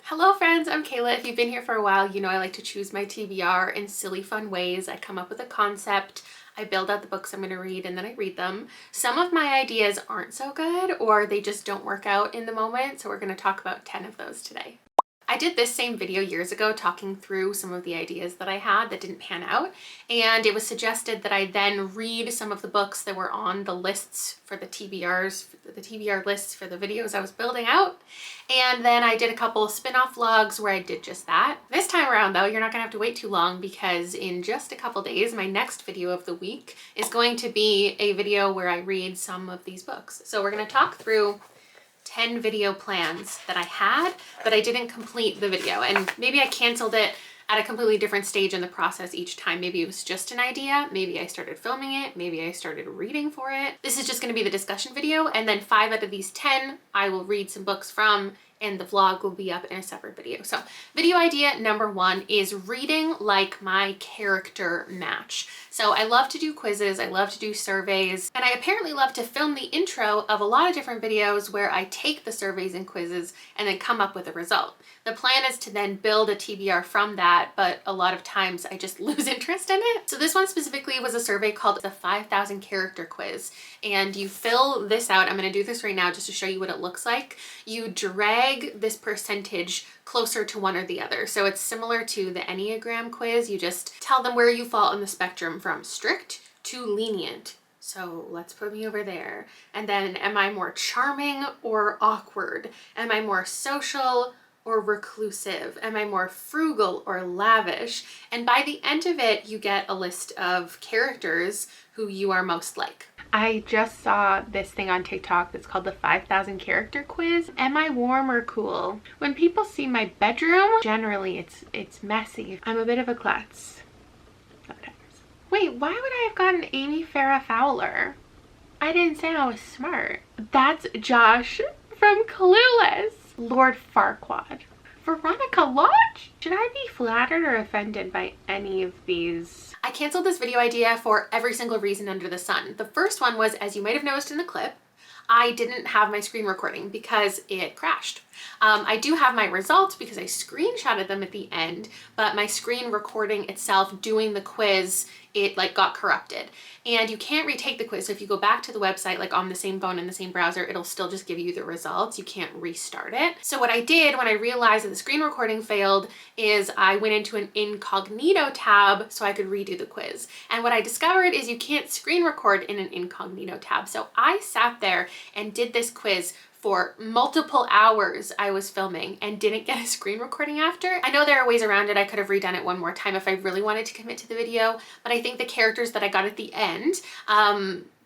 Hello friends, I'm Kayla. If you've been here for a while, you know I like to choose my TBR in silly fun ways. I come up with a concept, I build out the books I'm going to read, and then I read them. Some of my ideas aren't so good or they just don't work out in the moment, so we're going to talk about 10 of those today. I did this same video years ago talking through some of the ideas that I had that didn't pan out, and it was suggested that I then read some of the books that were on the lists for the TBRs, the TBR lists for the videos I was building out, and then I did a couple spin-off vlogs where I did just that. This time around though, you're not gonna have to wait too long because in just a couple days, my next video of the week is going to be a video where I read some of these books. So we're gonna talk through 10 video plans that I had, but I didn't complete the video, and maybe I canceled it at a completely different stage in the process each time. Maybe it was just an idea, maybe I started filming it, maybe I started reading for it. This is just going to be the discussion video, and then 5 out of these 10 I will read some books from, and the vlog will be up in a separate video. So video idea number 1 is reading like my character match. So I love to do quizzes, I love to do surveys, and I apparently love to film the intro of a lot of different videos where I take the surveys and quizzes and then come up with a result. The plan is to then build a TBR from that, but a lot of times I just lose interest in it. So this one specifically was a survey called the 5,000 character quiz, and you fill this out. I'm going to do this right now just to show you what it looks like. You drag this percentage closer to one or the other. So it's similar to the Enneagram quiz. You just tell them where you fall on the spectrum from strict to lenient. So let's put me over there. And then am I more charming or awkward? Am I more social or reclusive? Am I more frugal or lavish? And by the end of it, you get a list of characters who you are most like. I just saw this thing on TikTok that's called the 5,000 character quiz. Am I warm or cool? When people see my bedroom, generally it's messy. I'm a bit of a klutz. Sometimes. Wait, why would I have gotten Amy Farrah Fowler? I didn't say I was smart. That's Josh from Clueless. Lord Farquaad. Veronica Lodge? Should I be flattered or offended by any of these? I canceled this video idea for every single reason under the sun. The first one was, as you might have noticed in the clip, I didn't have my screen recording because it crashed. I do have my results because I screenshotted them at the end, but my screen recording itself doing the quiz, it like got corrupted. And you can't retake the quiz. So if you go back to the website, like on the same phone in the same browser, it'll still just give you the results. You can't restart it. So what I did when I realized that the screen recording failed is I went into an incognito tab so I could redo the quiz. And what I discovered is you can't screen record in an incognito tab. So I sat there and did this quiz for multiple hours. I was filming and didn't get a screen recording after. I know there are ways around it. I could have redone it one more time if I really wanted to commit to the video, but I think the characters that I got at the end,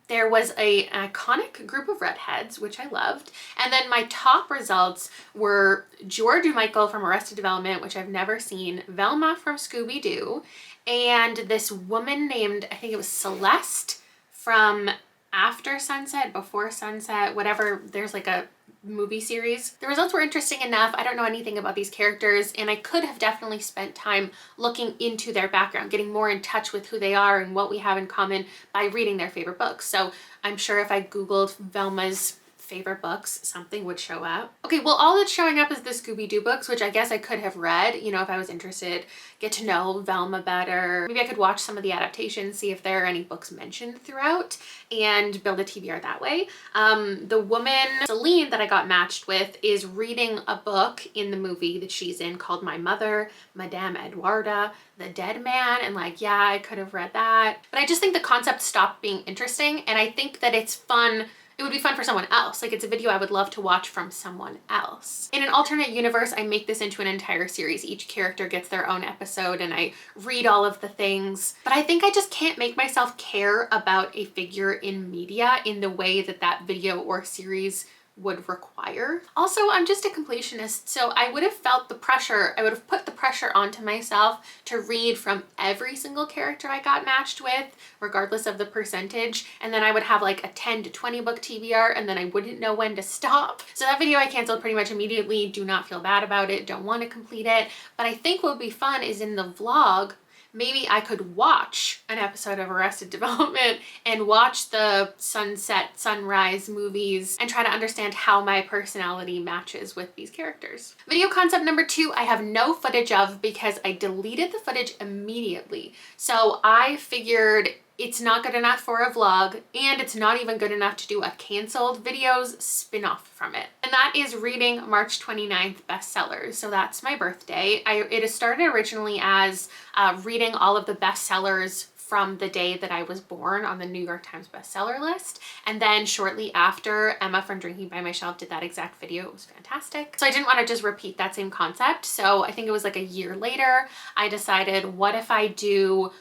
there was an iconic group of redheads, which I loved. And then my top results were George Michael from Arrested Development, which I've never seen, Velma from Scooby-Doo, and this woman named, I think it was Celeste from After Sunset, Before Sunset, whatever. There's like a movie series. The results were interesting enough. I don't know anything about these characters, and I could have definitely spent time looking into their background, getting more in touch with who they are and what we have in common by reading their favorite books. So I'm sure if I Googled Velma's favorite books, something would show up. Okay, well, all that's showing up is the Scooby-Doo books, which I guess I could have read, you know, if I was interested, get to know Velma better. Maybe I could watch some of the adaptations, see if there are any books mentioned throughout, and build a TBR that way. The woman, Celine, that I got matched with is reading a book in the movie that she's in called My Mother, Madame Edwarda, The Dead Man, and like, yeah, I could have read that. But I just think the concept stopped being interesting, and I think that it's fun. It would be fun for someone else. Like, it's a video I would love to watch from someone else. In an alternate universe, I make this into an entire series. Each character gets their own episode and I read all of the things. But I think I just can't make myself care about a figure in media in the way that that video or series would require. Also, I'm just a completionist, so I would have felt the pressure, I would have put the pressure onto myself to read from every single character I got matched with, regardless of the percentage, and then I would have like a 10 to 20 book TBR, and then I wouldn't know when to stop. So that video I canceled pretty much immediately. Do not feel bad about it, don't want to complete it, but I think what would be fun is in the vlog, maybe I could watch an episode of Arrested Development and watch the sunset, sunrise movies and try to understand how my personality matches with these characters. Video concept number 2, I have no footage of because I deleted the footage immediately. So I figured it's not good enough for a vlog, and it's not even good enough to do a canceled videos spin-off from it. And that is reading March 29th bestsellers. So that's my birthday. It started originally as reading all of the bestsellers from the day that I was born on the New York Times bestseller list. And then shortly after, Emma from Drinking by My Shelf did that exact video. It was fantastic. So I didn't want to just repeat that same concept. So I think it was like a year later, I decided, what if I do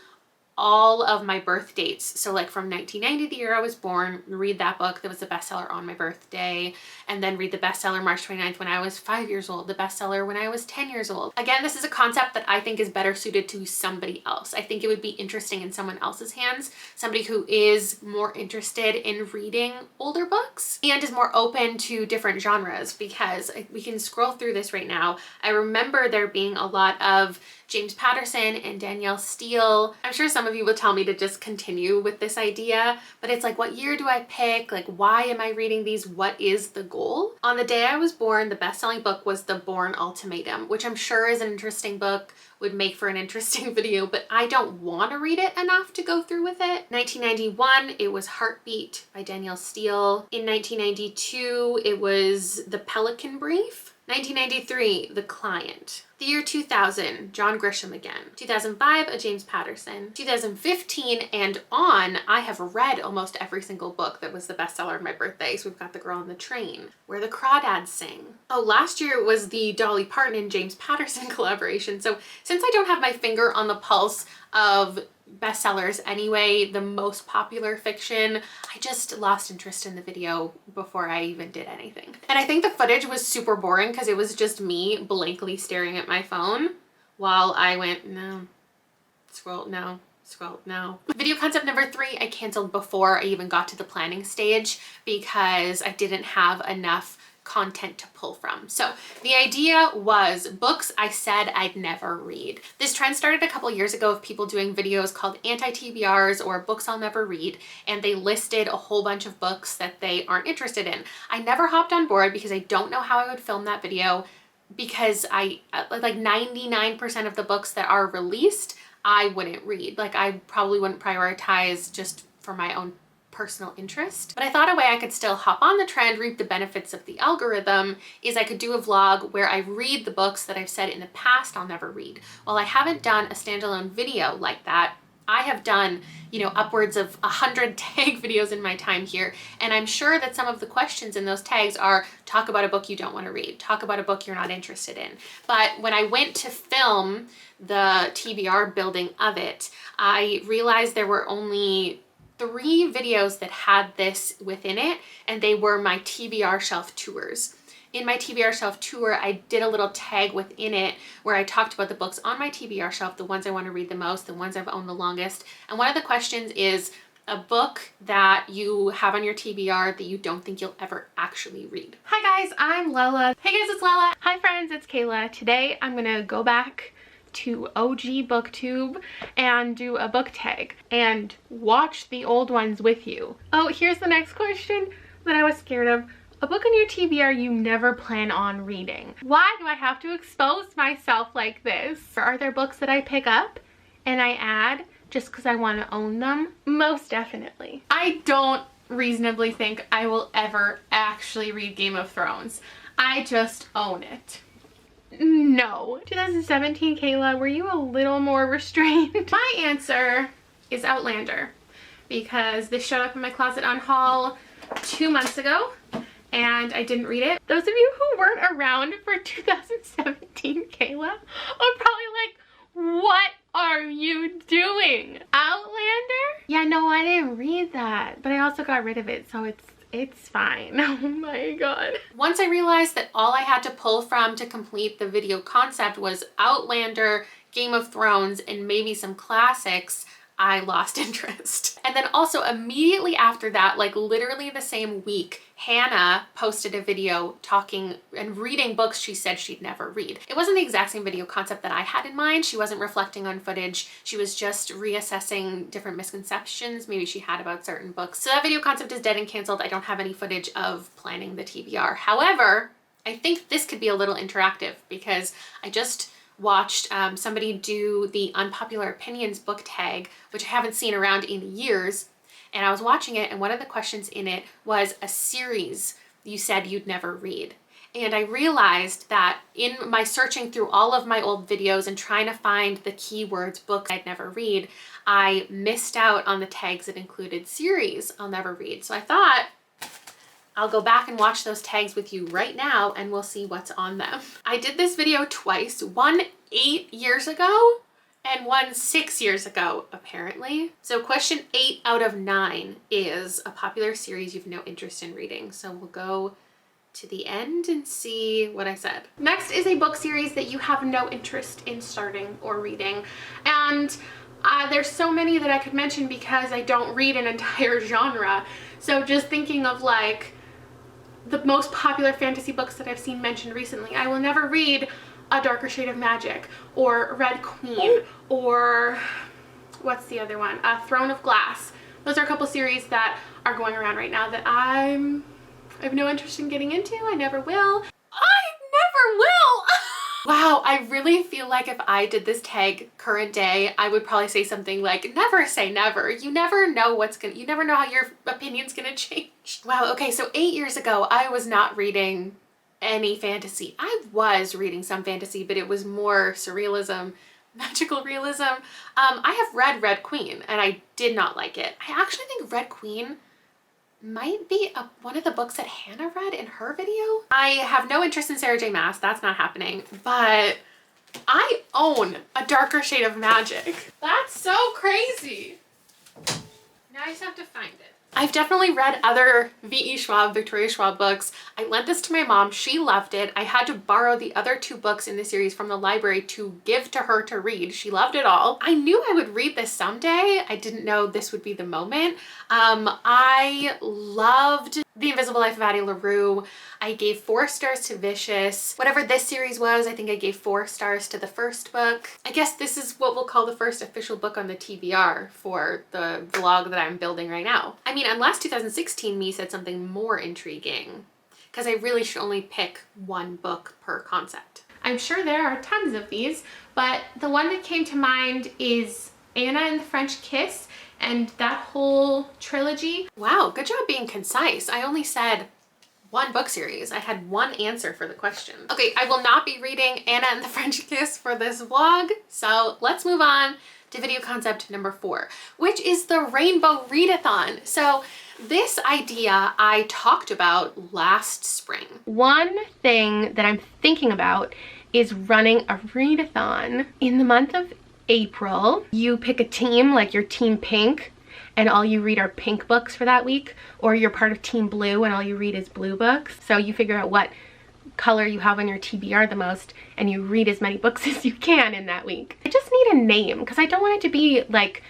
all of my birth dates? So like from 1990, the year I was born, read that book that was the bestseller on my birthday, and then read the bestseller March 29th when I was 5 years old, the bestseller when I was 10 years old. Again, this is a concept that I think is better suited to somebody else. I think it would be interesting in someone else's hands, somebody who is more interested in reading older books and is more open to different genres, because we can scroll through this right now. I remember there being a lot of James Patterson and Danielle Steele. I'm sure some of you will tell me to just continue with this idea, but it's like, what year do I pick? Like, why am I reading these? What is the goal? On the day I was born, the best-selling book was The Bourne Ultimatum, which I'm sure is an interesting book, would make for an interesting video, but I don't want to read it enough to go through with it. 1991, it was Heartbeat by Danielle Steele. In 1992, it was The Pelican Brief. 1993, The Client. The year 2000, John Grisham again. 2005, a James Patterson. 2015 and on, I have read almost every single book that was the bestseller of my birthday. So we've got The Girl on the Train, Where the Crawdads Sing. Oh, last year was the Dolly Parton and James Patterson collaboration. So since I don't have my finger on the pulse of bestsellers anyway, the most popular fiction, I just lost interest in the video before I even did anything. And I think the footage was super boring because it was just me blankly staring at my phone while I went, no, scroll, no, scroll, no. Video concept number 3, I canceled before I even got to the planning stage because I didn't have enough content to pull from. So the idea was books I said I'd never read. This trend started a couple years ago of people doing videos called anti-TBRs or books I'll never read, and they listed a whole bunch of books that they aren't interested in. I never hopped on board because I don't know how I would film that video, because I like 99% of the books that are released I wouldn't read. Like, I probably wouldn't prioritize just for my own personal interest. But I thought a way I could still hop on the trend, reap the benefits of the algorithm, is I could do a vlog where I read the books that I've said in the past I'll never read. While I haven't done a standalone video like that, I have done, you know, upwards of 100 tag videos in my time here. And I'm sure that some of the questions in those tags are, talk about a book you don't want to read, talk about a book you're not interested in. But when I went to film the TBR building of it, I realized there were only 3 videos that had this within it, and they were my TBR shelf tours. In my TBR shelf tour, I did a little tag within it where I talked about the books on my TBR shelf, the ones I want to read the most, the ones I've owned the longest. And one of the questions is a book that you have on your TBR that you don't think you'll ever actually read. Hi guys, I'm Lala. Hey guys, it's Lala. Hi friends, it's Kayla. Today I'm gonna go back to OG BookTube and do a book tag and watch the old ones with you. Oh, here's the next question that I was scared of. A book on your TBR you never plan on reading. Why do I have to expose myself like this? Or are there books that I pick up and I add just because I want to own them? Most definitely. I don't reasonably think I will ever actually read Game of Thrones. I just own it. No. 2017, Kayla, were you a little more restrained? My answer is Outlander, because this showed up in my closet on haul 2 months ago and I didn't read it. Those of you who weren't around for 2017, Kayla, are probably like, what are you doing? Outlander? Yeah, no, I didn't read that, but I also got rid of it, so it's fine. Oh my god. Once I realized that all I had to pull from to complete the video concept was Outlander, Game of Thrones, and maybe some classics, I lost interest. And then also immediately after that, like literally the same week, Hannah posted a video talking and reading books she said she'd never read. It wasn't the exact same video concept that I had in mind. She wasn't reflecting on footage. She was just reassessing different misconceptions maybe she had about certain books. So that video concept is dead and canceled. I don't have any footage of planning the TBR. However, I think this could be a little interactive because I just watched somebody do the unpopular opinions book tag, which I haven't seen around in years. And I was watching it, and one of the questions in it was a series you said you'd never read. And I realized that in my searching through all of my old videos and trying to find the keywords books I'd never read, I missed out on the tags that included series I'll never read. So I thought I'll go back and watch those tags with you right now and we'll see what's on them. I did this video twice, one 8 years ago and one 6 years ago, apparently. So question 8 out of 9 is a popular series you've no interest in reading. So we'll go to the end and see what I said. Next is a book series that you have no interest in starting or reading. And there's so many that I could mention because I don't read an entire genre. So just thinking of like the most popular fantasy books that I've seen mentioned recently, I will never read A Darker Shade of Magic or Red Queen or what's the other one? Throne of Glass. Those are a couple series that are going around right now that I have no interest in getting into. I never will. I never will! Wow, I really feel like if I did this tag current day, I would probably say something like, never say never. You never know you never know how your opinion's gonna change. Wow, okay, so 8 years ago, I was not reading any fantasy. I was reading some fantasy, but it was more surrealism, magical realism. I have read Red Queen, and I did not like it. I actually think Red Queen might be one of the books that Hannah read in her video. I have no interest in Sarah J Maas, that's not happening, but I own A Darker Shade of Magic. That's so crazy. Now I just have to find it. I've definitely read other V.E. Schwab, Victoria Schwab books. I lent this to my mom. She loved it. I had to borrow the other 2 books in the series from the library to give to her to read. She loved it all. I knew I would read this someday. I didn't know this would be the moment. I loved The Invisible Life of Addie LaRue. I gave 4 stars to Vicious. Whatever this series was, I think I gave 4 stars to the first book. I guess this is what we'll call the first official book on the TBR for the vlog that I'm building right now. I mean, unless 2016 me said something more intriguing, because I really should only pick 1 book per concept. I'm sure there are tons of these, but the one that came to mind is Anna and the French Kiss and that whole trilogy. Wow, good job being concise. I only said 1 book series. I had 1 answer for the question. Okay, I will not be reading Anna and the French Kiss for this vlog, so let's move on to video concept number 4, which is the Rainbow Readathon. So this idea I talked about last spring. One thing that I'm thinking about is running a readathon in the month of April. You pick a team, like your Team Pink, and all you read are pink books for that week, or you're part of Team Blue and all you read is blue books. So you figure out what color you have on your TBR the most and you read as many books as you can in that week. I just need a name because I don't want it to be like,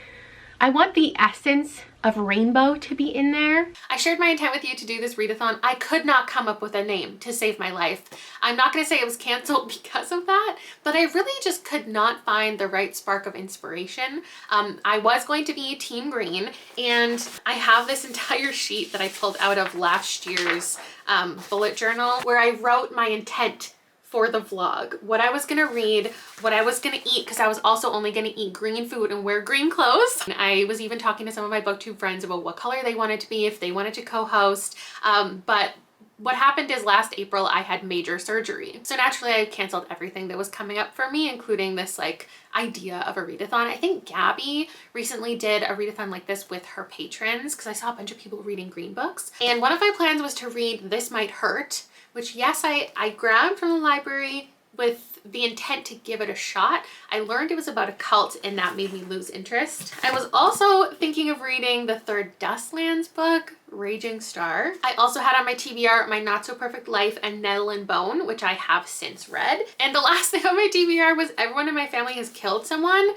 I want the essence of rainbow to be in there. I shared my intent with you to do this readathon. I could not come up with a name to save my life. I'm not gonna say it was canceled because of that, but I really just could not find the right spark of inspiration. I was going to be Team Green, and I have this entire sheet that I pulled out of last year's bullet journal where I wrote my intent for the vlog, what I was gonna read, what I was gonna eat, because I was also only gonna eat green food and wear green clothes. And I was even talking to some of my booktube friends about what color they wanted to be, if they wanted to co-host. But what happened is last April I had major surgery. So naturally I canceled everything that was coming up for me, including this like idea of a readathon. I think Gabby recently did a readathon like this with her patrons because I saw a bunch of people reading green books. And one of my plans was to read This Might Hurt, which yes, I grabbed from the library with the intent to give it a shot. I learned it was about a cult and that made me lose interest. I was also thinking of reading the third Dustlands book, Raging Star. I also had on my TBR My Not So Perfect Life and Nettle and Bone, which I have since read. And the last thing on my TBR was Everyone in My Family Has Killed Someone,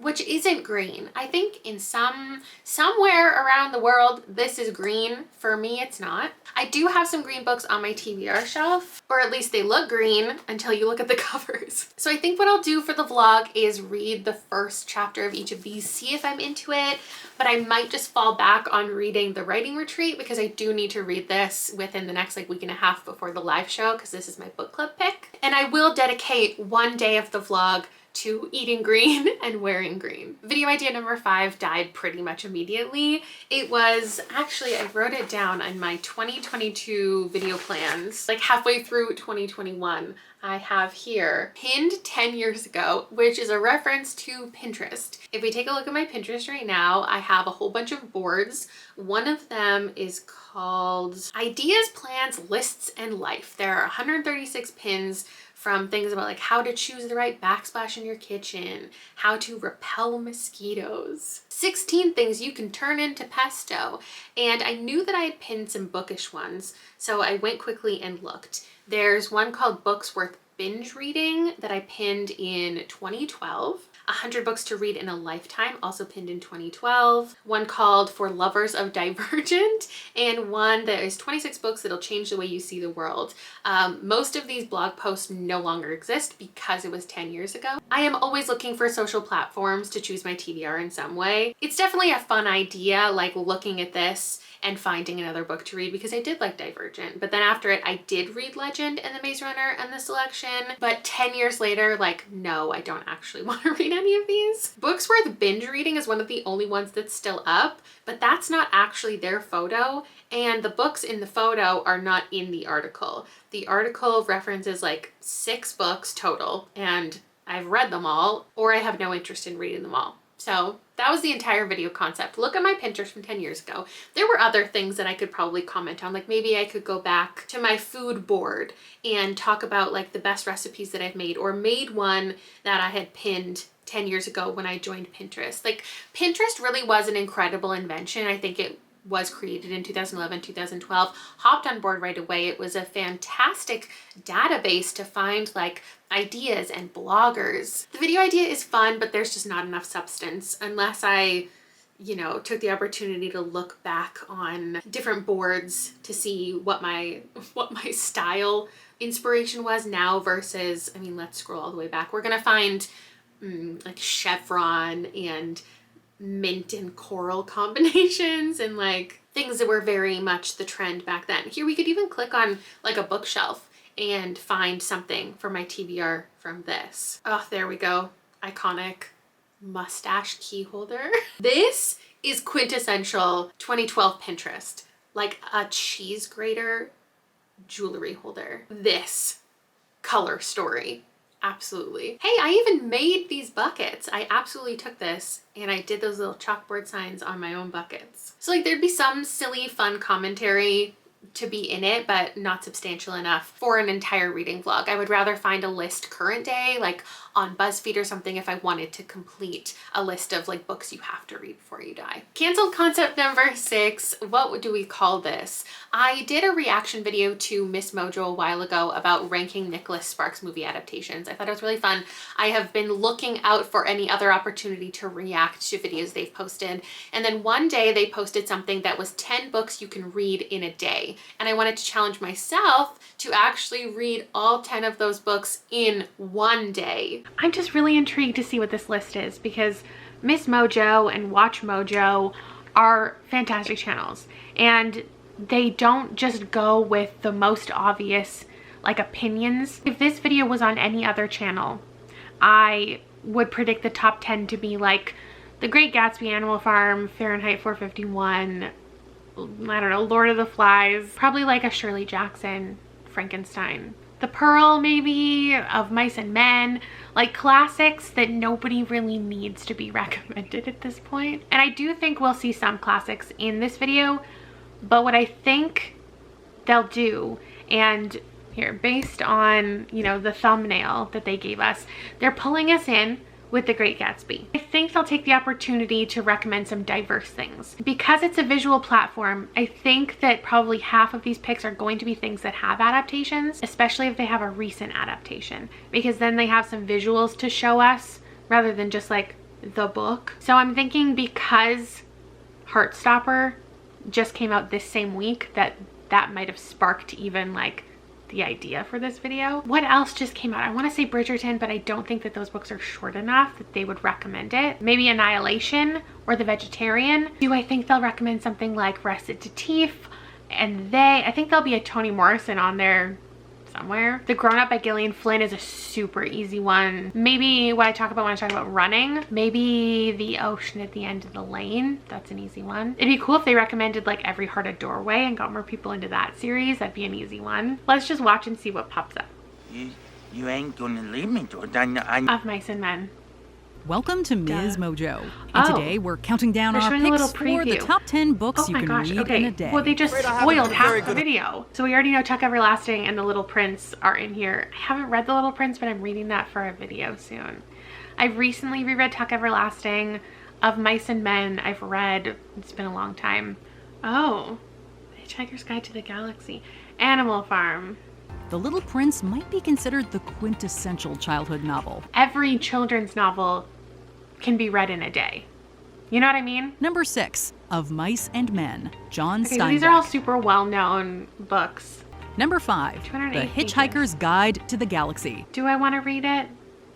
which isn't green. I think in somewhere around the world, this is green. For me, it's not. I do have some green books on my TBR shelf, or at least they look green until you look at the covers. So I think what I'll do for the vlog is read the first chapter of each of these, see if I'm into it, but I might just fall back on reading The Writing Retreat because I do need to read this within the next like week and a half before the live show because this is my book club pick. And I will dedicate one day of the vlog to eating green and wearing green. Video idea number 5 died pretty much immediately. It was actually, I wrote it down on my 2022 video plans, like halfway through 2021. I have here pinned 10 years ago, which is a reference to Pinterest. If we take a look at my Pinterest right now, I have a whole bunch of boards. One of them is called Ideas, Plans, Lists, and Life. There are 136 pins from things about like how to choose the right backsplash in your kitchen, how to repel mosquitoes, 16 things you can turn into pesto. And I knew that I had pinned some bookish ones, so I went quickly and looked. There's one called Books Worth Binge Reading that I pinned in 2012. 100 Books to Read in a Lifetime, also pinned in 2012. One called For Lovers of Divergent, and one that is 26 books that'll change the way you see the world. Most of these blog posts no longer exist because it was 10 years ago. I am always looking for social platforms to choose my TBR in some way. It's definitely a fun idea, like looking at this and finding another book to read, because I did like Divergent, but then after it I did read Legend and the Maze Runner and the Selection. But 10 years later, like, no, I don't actually want to read any of these. Books Worth Binge Reading is one of the only ones that's still up, but that's not actually their photo, and the books in the photo are not in the article. The article references like 6 books total, and I've read them all, or I have no interest in reading them all. So that was the entire video concept. Look at my Pinterest from 10 years ago. There were other things that I could probably comment on. Like maybe I could go back to my food board and talk about like the best recipes that I've made, or made one that I had pinned 10 years ago when I joined Pinterest. Like Pinterest really was an incredible invention. I think it was created in 2011, 2012, hopped on board right away. It was a fantastic database to find like ideas and bloggers. The video idea is fun, but there's just not enough substance unless I, you know, took the opportunity to look back on different boards to see what my style inspiration was now versus, I mean, let's scroll all the way back. We're gonna find like chevron and mint and coral combinations and like things that were very much the trend back then. Here we could even click on like a bookshelf and find something for my TBR from this. Oh, there we go. Iconic mustache key holder. This is quintessential 2012 Pinterest, like a cheese grater jewelry holder. This color story. Absolutely. Hey, I even made these buckets. I absolutely took this and I did those little chalkboard signs on my own buckets. So like there'd be some silly fun commentary to be in it, but not substantial enough for an entire reading vlog. I would rather find a list current day, like on BuzzFeed or something, if I wanted to complete a list of like books you have to read before you die. Canceled concept number 6. What do we call this? I did a reaction video to Miss Mojo a while ago about ranking Nicholas Sparks movie adaptations. I thought it was really fun. I have been looking out for any other opportunity to react to videos they've posted. And then one day they posted something that was 10 books you can read in a day. And I wanted to challenge myself to actually read all 10 of those books in one day. I'm just really intrigued to see what this list is, because Miss Mojo and Watch Mojo are fantastic channels, and they don't just go with the most obvious like opinions. If this video was on any other channel, I would predict the top 10 to be like The Great Gatsby, Animal Farm, Fahrenheit 451, I don't know, Lord of the Flies, probably like a Shirley Jackson, Frankenstein, The Pearl maybe, Of Mice and Men, like classics that nobody really needs to be recommended at this point. And I do think we'll see some classics in this video, but what I think they'll do, and here, based on, you know, the thumbnail that they gave us, they're pulling us in with The Great Gatsby. I think they'll take the opportunity to recommend some diverse things. Because it's a visual platform, I think that probably half of these picks are going to be things that have adaptations, especially if they have a recent adaptation, because then they have some visuals to show us rather than just like the book. So I'm thinking because Heartstopper just came out this same week that might have sparked even like the idea for this video. What else just came out? I want to say Bridgerton, but I don't think that those books are short enough that they would recommend it. Maybe Annihilation or The Vegetarian. Do I think they'll recommend something like Recitatif? And I think there'll be a Toni Morrison on there somewhere. The Grown Up by Gillian Flynn is a super easy one. Maybe what I talk about when I talk about running. Maybe The Ocean at the End of the Lane. That's an easy one. It'd be cool if they recommended like Every Heart a Doorway and got more people into that series. That'd be an easy one. Let's just watch and see what pops up. You ain't gonna leave me, Jordan. Of Mice and Men. Welcome to Ms. Mojo. And today we're counting down our picks for the top 10 books you can read in a day. Well, they just spoiled half the video. So we already know Tuck Everlasting and The Little Prince are in here. I haven't read The Little Prince, but I'm reading that for a video soon. I've recently reread Tuck Everlasting. Of Mice and Men, I've read. It's been a long time. Oh, Hitchhiker's Guide to the Galaxy. Animal Farm. The Little Prince might be considered the quintessential childhood novel. Every children's novel can be read in a day. You know what I mean? Number 6, Of Mice and Men, John Steinbeck. So these are all super well-known books. Number 5, The Hitchhiker's Guide to the Galaxy. Do I want to read it?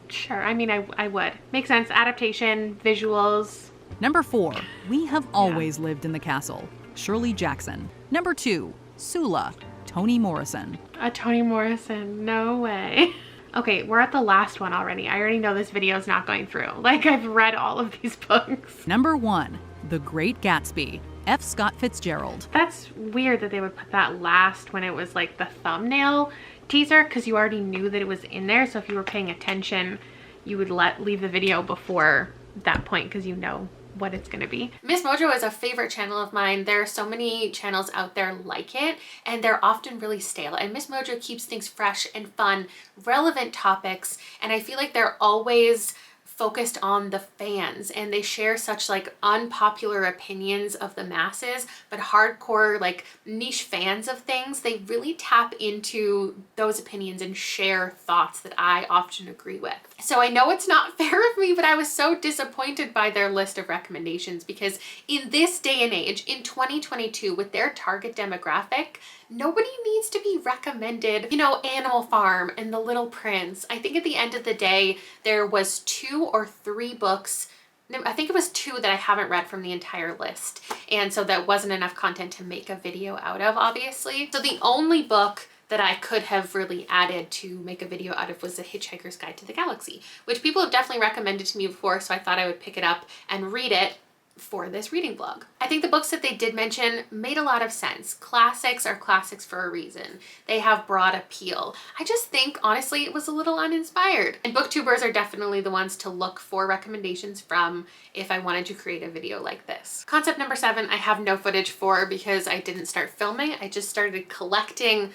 Sure, I mean, I would. Makes sense. Adaptation, visuals. Number 4, We Have Always Lived in the Castle, Shirley Jackson. Number 2, Sula, Toni Morrison. A Toni Morrison, no way. Okay, we're at the last one already. I already know this video is not going through. Like, I've read all of these books. Number 1, The Great Gatsby, F. Scott Fitzgerald. That's weird that they would put that last when it was like the thumbnail teaser, because you already knew that it was in there. So if you were paying attention, you would leave the video before that point because you know what it's gonna be. Ms. Mojo is a favorite channel of mine. There are so many channels out there like it, and they're often really stale. And Ms. Mojo keeps things fresh and fun, relevant topics, and I feel like they're always focused on the fans, and they share such like unpopular opinions of the masses, but hardcore like niche fans of things, they really tap into those opinions and share thoughts that I often agree with. So I know it's not fair of me, but I was so disappointed by their list of recommendations, because in this day and age, in 2022, with their target demographic, nobody needs to be recommended, you know, Animal Farm and The Little Prince. I think at the end of the day, there was 2 or 3 books. I think it was 2 that I haven't read from the entire list. And so that wasn't enough content to make a video out of, obviously. So the only book that I could have really added to make a video out of was The Hitchhiker's Guide to the Galaxy, which people have definitely recommended to me before, so I thought I would pick it up and read it for this reading vlog. I think the books that they did mention made a lot of sense. Classics are classics for a reason. They have broad appeal. I just think, honestly, it was a little uninspired. And booktubers are definitely the ones to look for recommendations from if I wanted to create a video like this. Concept number 7, I have no footage for because I didn't start filming. I just started collecting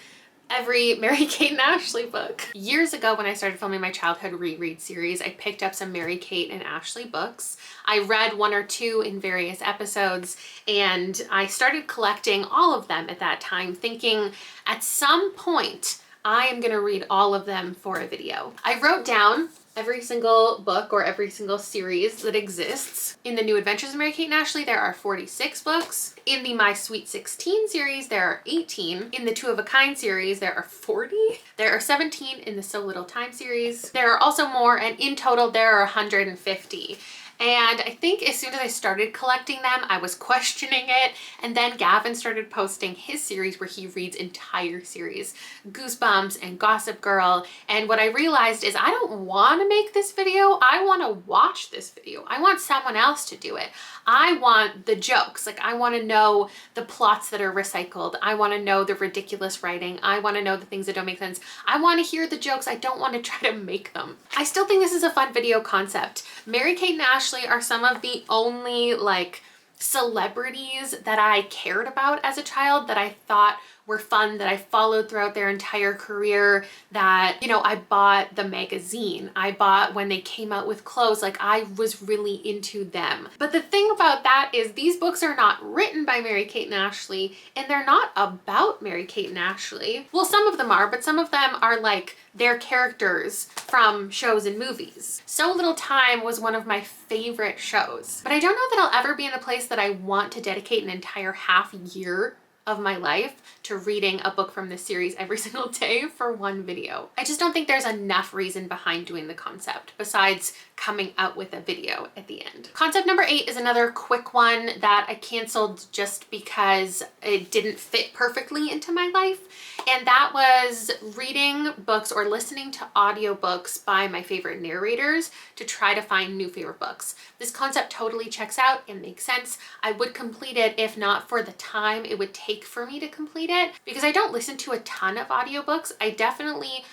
every Mary-Kate and Ashley book. Years ago, when I started filming my childhood reread series, I picked up some Mary-Kate and Ashley books. I read 1 or 2 in various episodes, and I started collecting all of them at that time, thinking at some point, I am gonna read all of them for a video. I wrote down every single book or every single series that exists. In the New Adventures of Mary-Kate and Ashley, there are 46 books. In the My Sweet 16 series, there are 18. In the Two of a Kind series, there are 40. There are 17 in the So Little Time series. There are also more, and in total, there are 150. And I think as soon as I started collecting them, I was questioning it. And then Gavin started posting his series where he reads entire series, Goosebumps and Gossip Girl. And what I realized is I don't want to make this video. I want to watch this video. I want someone else to do it. I want the jokes. Like, I want to know the plots that are recycled. I want to know the ridiculous writing. I want to know the things that don't make sense. I want to hear the jokes. I don't want to try to make them. I still think this is a fun video concept. Mary-Kate and Ashley are some of the only like celebrities that I cared about as a child that I thought were fun, that I followed throughout their entire career, that, you know, I bought the magazine, I bought when they came out with clothes, like I was really into them. But the thing about that is these books are not written by Mary-Kate and Ashley, and they're not about Mary-Kate and Ashley. Well, some of them are, but some of them are like their characters from shows and movies. So Little Time was one of my favorite shows, but I don't know that I'll ever be in a place that I want to dedicate an entire half year of my life to reading a book from this series every single day for one video. I just don't think there's enough reason behind doing the concept besides coming out with a video at the end. Concept number 8 is another quick one that I canceled just because it didn't fit perfectly into my life. And that was reading books or listening to audiobooks by my favorite narrators to try to find new favorite books. This concept totally checks out and makes sense. I would complete it if not for the time it would take for me to complete it, because I don't listen to a ton of audiobooks. I definitely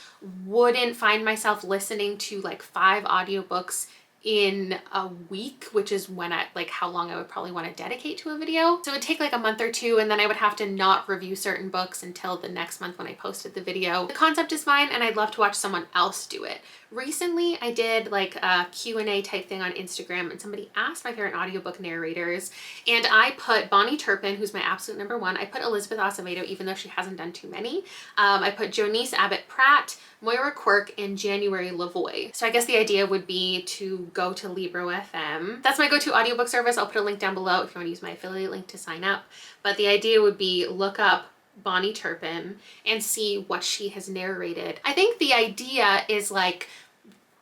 wouldn't find myself listening to like 5 audiobooks in a week, which is when how long I would probably want to dedicate to a video. So it would take like a month or 2, and then I would have to not review certain books until the next month when I posted the video. The concept is fine, and I'd love to watch someone else do it. Recently, I did like a Q&A type thing on Instagram, and somebody asked my favorite audiobook narrators, and I put Bonnie Turpin, who's my absolute number 1. I put Elizabeth Acevedo, even though she hasn't done too many. I put Jonice Abbott-Pratt, Moira Quirk, and January Lavoie. So I guess the idea would be to go to Libro FM. That's my go-to audiobook service. I'll put a link down below if you want to use my affiliate link to sign up. But the idea would be look up Bonnie Turpin and see what she has narrated. I think the idea is like,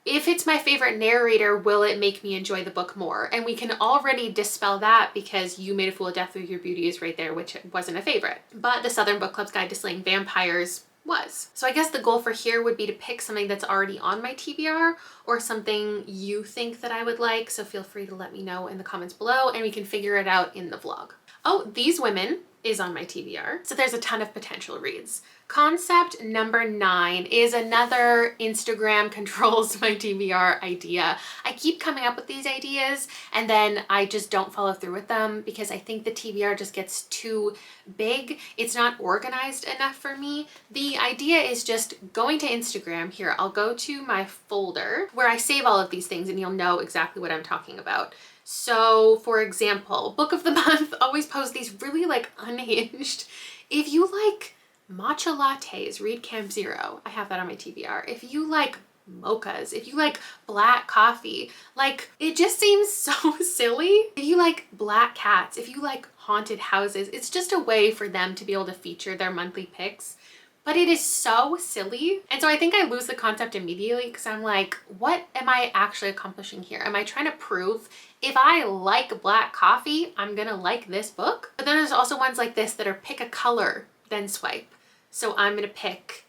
if it's my favorite narrator, will it make me enjoy the book more? And we can already dispel that because You Made a Fool of Death Through Your Beauty is right there, which wasn't a favorite. But The Southern Book Club's Guide to Slaying Vampires was. So I guess the goal for here would be to pick something that's already on my TBR or something you think that I would like. So feel free to let me know in the comments below and we can figure it out in the vlog. Oh, These Women is on my TBR. So there's a ton of potential reads. Concept number 9 is another Instagram controls my TBR idea. I keep coming up with these ideas and then I just don't follow through with them because I think the TBR just gets too big. It's not organized enough for me. The idea is just going to Instagram. Here, I'll go to my folder where I save all of these things and you'll know exactly what I'm talking about. So for example, book of the month, always post these really like unhinged. If you like matcha lattes, read Camp Zero. I have that on my TBR. If you like mochas, if you like black coffee, like it just seems so silly. If you like black cats, if you like haunted houses, it's just a way for them to be able to feature their monthly picks. But it is so silly. And so I think I lose the concept immediately because I'm like, what am I actually accomplishing here? Am I trying to prove if I like black coffee, I'm gonna like this book? But then there's also ones like this that are pick a color, then swipe. So I'm gonna pick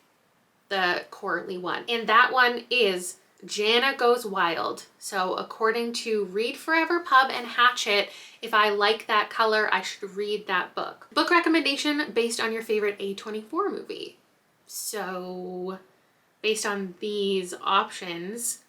the Coralie one. And that one is Jana Goes Wild. So according to Read Forever Pub and Hatchet, if I like that color, I should read that book. Book recommendation based on your favorite A24 movie. So based on these options,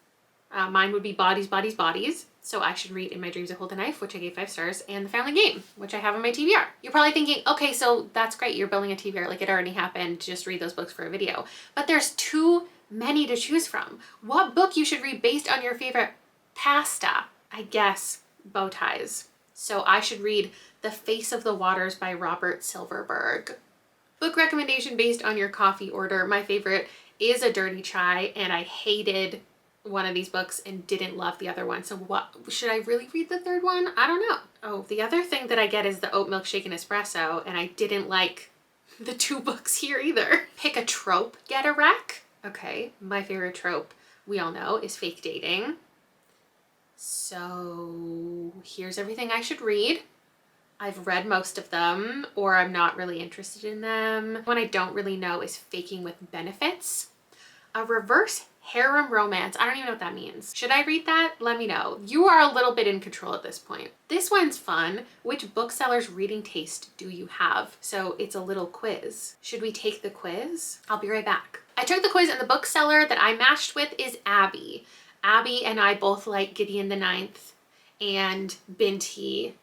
mine would be Bodies, Bodies, Bodies. So I should read In My Dreams I Hold a Knife, which I gave 5 stars, and The Family Game, which I have on my TBR. You're probably thinking, okay, so that's great. You're building a TBR, like it already happened. Just read those books for a video. But there's too many to choose from. What book you should read based on your favorite pasta? I guess Bow Ties. So I should read The Face of the Waters by Robert Silverberg. Book recommendation based on your coffee order. My favorite is A Dirty Chai, and I hated one of these books and didn't love the other one. So what, should I really read the third one? I don't know. Oh, the other thing that I get is the Oat Milk Shaken Espresso, and I didn't like the 2 books here either. Pick a trope, get a wreck. Okay, my favorite trope, we all know, is fake dating. So here's everything I should read. I've read most of them, or I'm not really interested in them. One I don't really know is Faking with Benefits. A reverse harem romance. I don't even know what that means. Should I read that? Let me know. You are a little bit in control at this point. This one's fun. Which bookseller's reading taste do you have? So it's a little quiz. Should we take the quiz? I'll be right back. I took the quiz and the bookseller that I matched with is Abby. Abby and I both like Gideon the Ninth and Binti.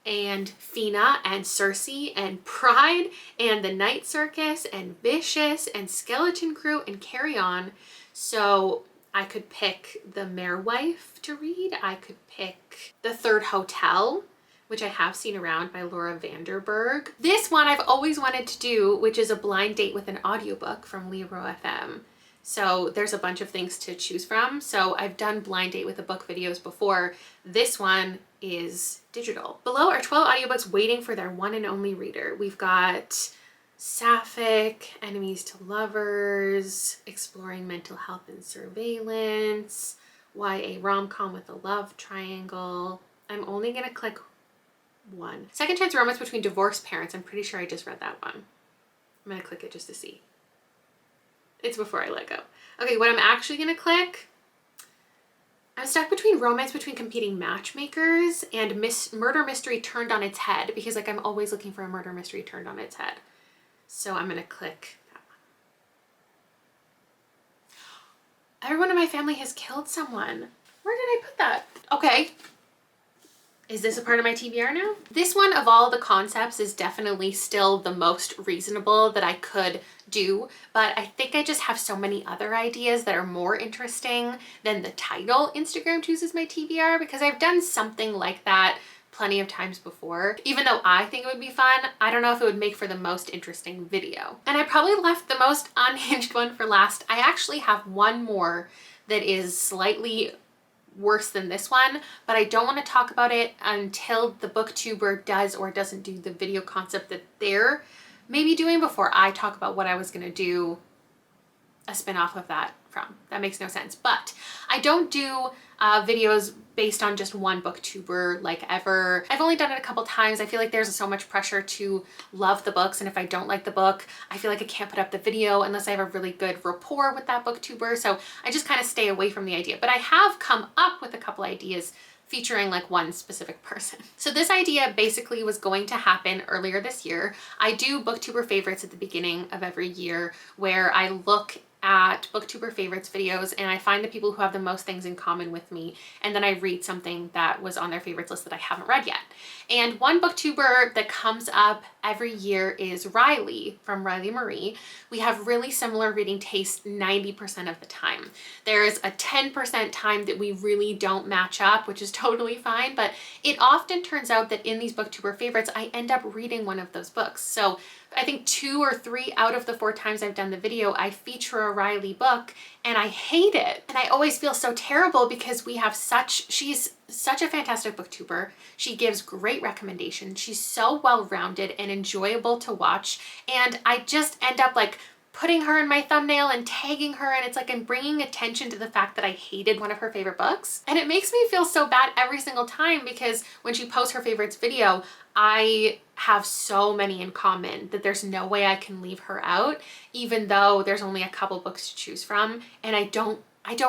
and Fina and Circe and Pride and The Night Circus and Vicious and Skeleton Crew and Carry On. So I could pick The Mare Wife to read. I could pick The Third Hotel, which I have seen around, by Laura Vanderburg. This one I've always wanted to do, which is a blind date with an audiobook from Libro FM. So there's a bunch of things to choose from. So I've done blind date with a book videos before. This one is digital. Below are 12 audiobooks waiting for their one and only reader. We've got Sapphic, Enemies to Lovers, Exploring Mental Health and Surveillance, YA rom-com with a love triangle. I'm only gonna click one. Second Chance Romance Between Divorced Parents. I'm pretty sure I just read that one. I'm gonna click it just to see. It's Before I Let Go. Okay, what I'm actually gonna click, I'm stuck between Romance Between Competing Matchmakers and Murder Mystery Turned on Its Head, because like I'm always looking for a murder mystery turned on its head. So I'm gonna click that one. Everyone in my family has killed someone. Where did I put that? Okay. Is this a part of my TBR now? This one of all the concepts is definitely still the most reasonable that I could do, but I think I just have so many other ideas that are more interesting than the title Instagram Chooses My TBR, because I've done something like that plenty of times before. Even though I think it would be fun, I don't know if it would make for the most interesting video. And I probably left the most unhinged one for last. I actually have one more that is slightly worse than this one, but I don't want to talk about it until the booktuber does or doesn't do the video concept that they're maybe doing before I talk about what I was going to do a spin-off of that from. That makes no sense. But I don't do videos based on just one booktuber like ever. I've only done it a couple times. I feel like there's so much pressure to love the books, and if I don't like the book, I feel like I can't put up the video unless I have a really good rapport with that booktuber. So I just kind of stay away from the idea. But I have come up with a couple ideas featuring like one specific person. So this idea basically was going to happen earlier this year. I do booktuber favorites at the beginning of every year, where I look at booktuber favorites videos and I find the people who have the most things in common with me, and then I read something that was on their favorites list that I haven't read yet. And one booktuber that comes up every year is Riley from Riley Marie. We have really similar reading tastes 90% of the time. There's a 10% time that we really don't match up, which is totally fine, but it often turns out that in these booktuber favorites, I end up reading one of those books. So I think 2 or 3 out of the 4 times I've done the video, I feature a Riley book and I hate it. And I always feel so terrible because she's such a fantastic booktuber. She gives great recommendations. She's so well-rounded and enjoyable to watch. And I just end up like putting her in my thumbnail and tagging her, and it's like I'm bringing attention to the fact that I hated one of her favorite books. And it makes me feel so bad every single time, because when she posts her favorites video, I have so many in common that there's no way I can leave her out, even though there's only a couple books to choose from, and I don't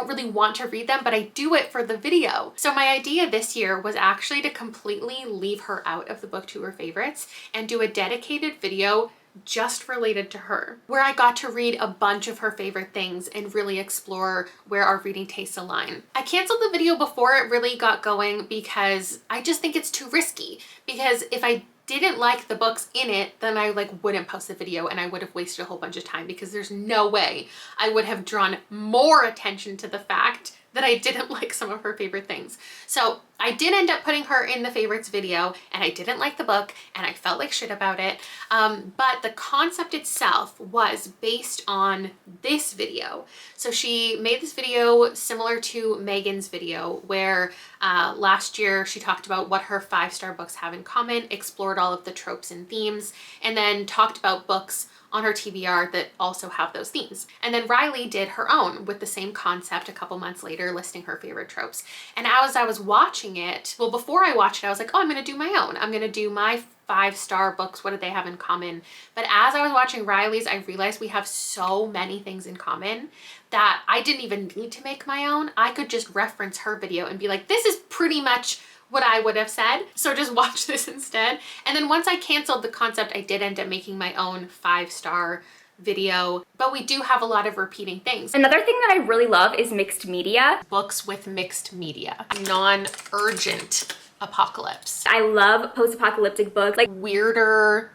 really want to read them, but I do it for the video. So my idea this year was actually to completely leave her out of the booktuber favorites and do a dedicated video just related to her, where I got to read a bunch of her favorite things and really explore where our reading tastes align. I canceled the video before it really got going because I just think it's too risky, because if I didn't like the books in it, then I wouldn't post the video and I would have wasted a whole bunch of time, because there's no way I would have drawn more attention to the fact that I didn't like some of her favorite things. So I did end up putting her in the favorites video, and I didn't like the book and I felt like shit about it. But the concept itself was based on this video. So she made this video similar to Megan's video, where last year she talked about what her 5-star books have in common, explored all of the tropes and themes, and then talked about books on her TBR that also have those themes. And then Riley did her own with the same concept a couple months later, listing her favorite tropes. And as I was watching it, well, before I watched it, I was like, oh, I'm gonna do my own. I'm gonna do my 5-star books. What do they have in common? But as I was watching Riley's, I realized we have so many things in common that I didn't even need to make my own. I could just reference her video and be like, this is pretty much what I would have said, so just watch this instead. And then once I canceled the concept, I did end up making my own 5-star video, but we do have a lot of repeating things. Another thing that I really love is mixed media. Books with mixed media. Non-urgent apocalypse. I love post-apocalyptic books, like Weirder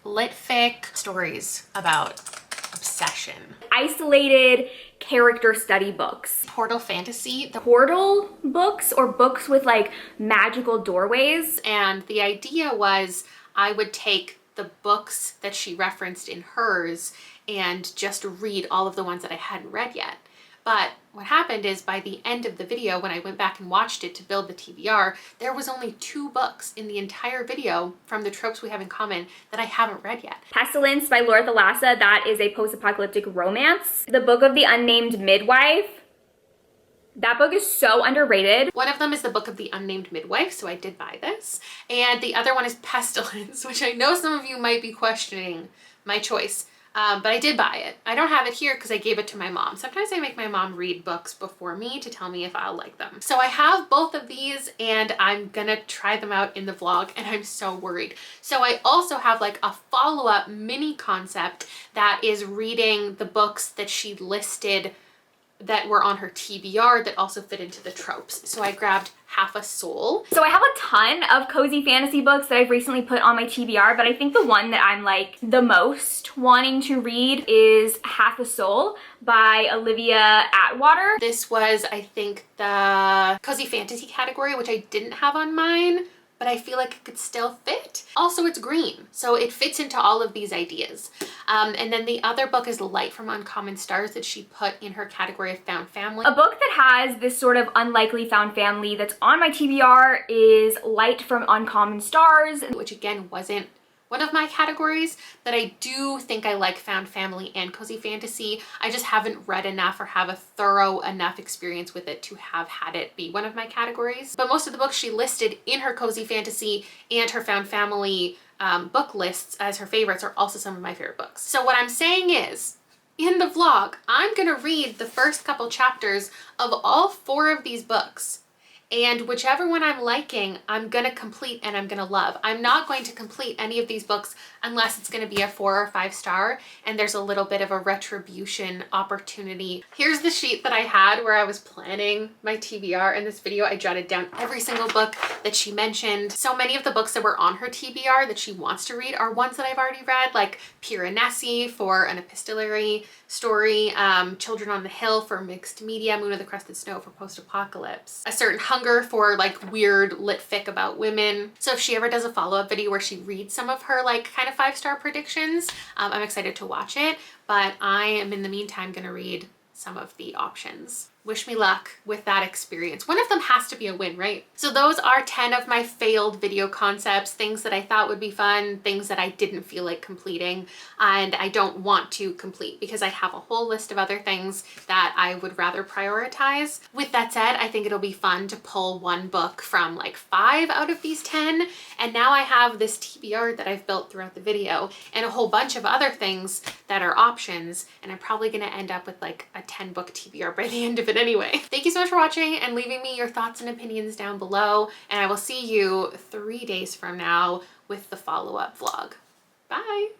lit fic stories about obsession. isolated character study books. Portal fantasy. Portal books, or books with like magical doorways. And the idea was I would take the books that she referenced in hers and just read all of the ones that I hadn't read yet. But what happened is by the end of the video, when I went back and watched it to build the TBR, there was only 2 books in the entire video from the tropes we have in common that I haven't read yet. Pestilence by Laura Thalassa, that is a post-apocalyptic romance. The Book of the Unnamed Midwife. That book is so underrated. One of them is the Book of the Unnamed Midwife, so I did buy this. And the other one is Pestilence, which I know some of you might be questioning my choice. But I did buy it. I don't have it here because I gave it to my mom. Sometimes I make my mom read books before me to tell me if I'll like them. So I have both of these and I'm gonna try them out in the vlog, and I'm so worried. So I also have like a follow-up mini concept that is reading the books that she listed that were on her TBR that also fit into the tropes. So I grabbed Half a Soul. So I have a ton of cozy fantasy books that I've recently put on my TBR, but I think the one that I'm like the most wanting to read is Half a Soul by Olivia Atwater. This was, I think, the cozy fantasy category, which I didn't have on mine, but I feel like it could still fit. Also, it's green, so it fits into all of these ideas. And then the other book is Light from Uncommon Stars that she put in her category of found family. A book that has this sort of unlikely found family that's on my TBR is Light from Uncommon Stars, which again wasn't one of my categories, but I do think I like found family and cozy fantasy. I just haven't read enough or have a thorough enough experience with it to have had it be one of my categories. But most of the books she listed in her cozy fantasy and her found family book lists as her favorites are also some of my favorite books. So what I'm saying is, in the vlog, I'm gonna read the first couple chapters of all 4 of these books. And whichever one I'm liking, I'm gonna complete and I'm gonna love. I'm not going to complete any of these books unless it's gonna be a 4 or 5 star and there's a little bit of a retribution opportunity. Here's the sheet that I had where I was planning my TBR. In this video, I jotted down every single book that she mentioned. So many of the books that were on her TBR that she wants to read are ones that I've already read, like Piranesi for an epistolary story, Children on the Hill for mixed media, Moon of the Crusted Snow for post-apocalypse, A Certain Hunger for like weird lit fic about women. So if she ever does a follow-up video where she reads some of her like kind of 5-star predictions, I'm excited to watch it, but I am in the meantime gonna read some of the options. Wish me luck with that experience. One of them has to be a win, right? So those are 10 of my failed video concepts, things that I thought would be fun, things that I didn't feel like completing, and I don't want to complete because I have a whole list of other things that I would rather prioritize. With that said, I think it'll be fun to pull one book from like 5 out of these 10, and now I have this TBR that I've built throughout the video and a whole bunch of other things that are options, and I'm probably gonna end up with like a 10-book TBR by the end of it anyway. Thank you so much for watching and leaving me your thoughts and opinions down below, and I will see you 3 days from now with the follow-up vlog. Bye!